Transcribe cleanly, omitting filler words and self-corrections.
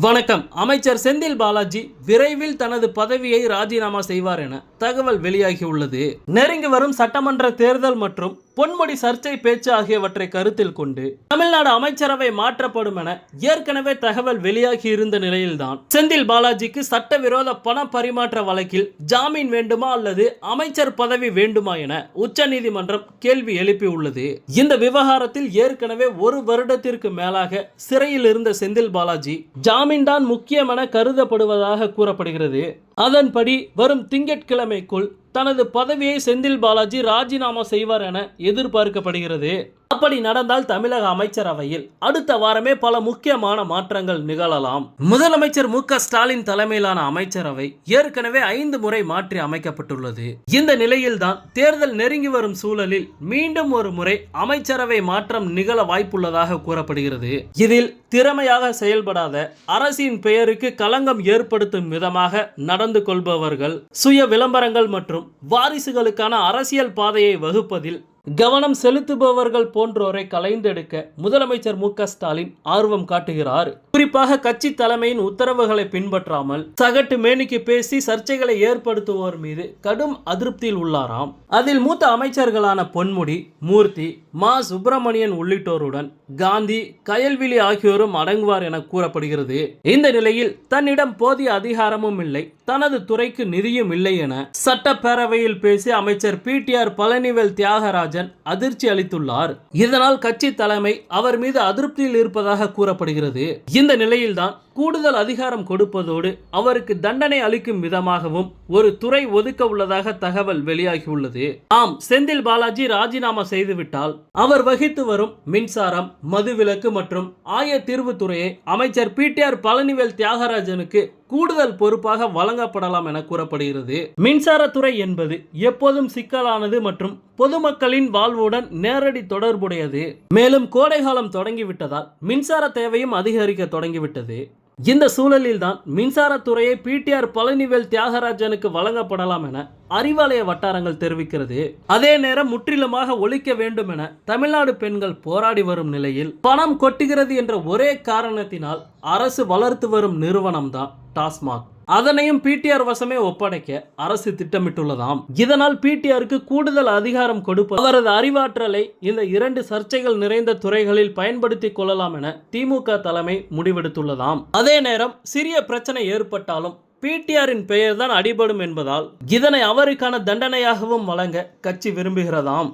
வணக்கம். அமைச்சர் செந்தில் பாலாஜி விரைவில் தனது பதவியை ராஜினாமா செய்வார் என தகவல் வெளியாகியுள்ளது. நெருங்கி வரும் சட்டமன்ற தேர்தல் மற்றும் பொன்முடி சர்ச்சை பேச்சு ஆகியவற்றை கருத்தில் கொண்டு தமிழ்நாடு அமைச்சரவை மாற்றப்படும் என ஏற்கனவே தகவல் வெளியாகி இருந்த நிலையில்தான் செந்தில் பாலாஜிக்கு சட்டவிரோத பண பரிமாற்ற வழக்கில் ஜாமீன் வேண்டுமா அல்லது அமைச்சர் பதவி வேண்டுமா என உச்சநீதிமன்றம் கேள்வி எழுப்பியுள்ளது. இந்த விவகாரத்தில் ஏற்கனவே ஒரு வருடத்திற்கு மேலாக சிறையில் இருந்த செந்தில் பாலாஜி ஜாமீன் தான் முக்கியம் என கருதப்படுவதாக கூறப்படுகிறது. அதன்படி வரும் திங்கட்கிழமைக்குள் தனது பதவியை செந்தில் பாலாஜி ராஜினாமா செய்வார் என எதிர்பார்க்கப்படுகிறது. அப்படி நடந்தால் தமிழக அமைச்சரவையில் அடுத்த வாரமே பல முக்கியமான மாற்றங்கள் நிகழலாம். முதலமைச்சர் மு.க. ஸ்டாலின் தலைமையிலான அமைச்சரவை ஏற்கனவே 5 முறை மாற்றி அமைக்கப்பட்டுள்ளது. இந்த நிலையில்தான் தேர்தல் நெருங்கி வரும் சூழலில் மீண்டும் ஒரு முறை அமைச்சரவை மாற்றம் நிகழ வாய்ப்புள்ளதாக கூறப்படுகிறது. இதில் திறமையாக செயல்படாத, அரசின் பெயருக்கு களங்கம் ஏற்படுத்தும் விதமாக நடந்து கொள்பவர்கள், சுய விளம்பரங்கள் மற்றும் வாரிசுகளுக்கான அரசியல் பாதையை வகுப்பதில் கவனம் செலுத்துபவர்கள் போன்றோரை கலைந்தெடுக்க முதலமைச்சர் மு.க. ஸ்டாலின் ஆர்வம் காட்டுகிறார். குறிப்பாக கட்சி தலைமையின் உத்தரவுகளை பின்பற்றாமல் சகட்டு மேனிக்கு பேசி சர்ச்சைகளை ஏற்படுத்துவோர் மீது கடும் அதிருப்தியில் உள்ளாராம். அதில் மூத்த அமைச்சர்களான பொன்முடி, மூர்த்தி, மா. சுப்பிரமணியன் உள்ளிட்டோருடன் காந்தி, கயல்விழி ஆகியோரும் அடங்குவார் என கூறப்படுகிறது. இந்த நிலையில் தன்னிடம் போதிய அதிகாரமும் இல்லை, தனது துறைக்கு நிதியும் இல்லை என சட்டப்பேரவையில் பேசி அமைச்சர் பிடிஆர் பழனிவேல் தியாகராஜன் அதிர்ச்சி அளித்துள்ளார். இதனால் கட்சி தலைமை அவர் மீது அதிருப்தியில் இருப்பதாக கூறப்படுகிறது. இந்த நிலையில்தான் கூடுதல் அதிகாரம் கொடுப்பதோடு அவருக்கு தண்டனை அளிக்கும் விதமாகவும் ஒரு துறை ஒதுக்க உள்ளதாக தகவல் வெளியாகியுள்ளது. ஆம், செந்தில் பாலாஜி ராஜினாமா செய்துவிட்டால் அவர் வகித்து வரும் மின்சாரம், மதுவிலக்கு மற்றும் ஆயத்தீர்வு துறையை அமைச்சர் பிடிஆர் பழனிவேல் தியாகராஜனுக்கு கூடுதல் பொறுப்பாக வழங்கப்படலாம் என கூறப்படுகிறது. மின்சாரத்துறை என்பது எப்போதும் சிக்கலானது மற்றும் பொதுமக்களின் வாழ்வுடன் நேரடி தொடர்புடையது. மேலும் கோடைகாலம் தொடங்கிவிட்டதால் மின்சார தேவையும் அதிகரிக்க தொடங்கிவிட்டது. இந்த சூழலில் தான் மின்சாரத்துறையை பிடிஆர் பழனிவேல் தியாகராஜனுக்கு வழங்கப்படலாம் என அறிவாலய வட்டாரங்கள் தெரிவிக்கிறது. அதே நேரம் முற்றிலுமாக ஒழிக்க வேண்டும் என தமிழ்நாடு பெண்கள் போராடி வரும் நிலையில் பணம் கொட்டுகிறது என்ற ஒரே காரணத்தினால் அரசு வளர்த்து வரும் நிறுவனம் தான் டாஸ்மாக். அதனையும் பிடிஆர் வசமே ஒப்படைக்க அரசு திட்டமிட்டுள்ளதாம். இதனால் பிடிஆருக்கு கூடுதல் அதிகாரம் கொடுப்பது அவரது அறிவாற்றலை இந்த 2 சர்ச்சைகள் நிறைந்த துறைகளில் பயன்படுத்திக் கொள்ளலாம் என திமுக தலைமை முடிவெடுத்துள்ளதாம். அதே நேரம் சிறிய பிரச்சனை ஏற்பட்டாலும் பிடிஆரின் பெயர் தான் அடிபடும் என்பதால் இதனை அவருக்கான தண்டனையாகவும் வழங்க கட்சி விரும்புகிறதாம்.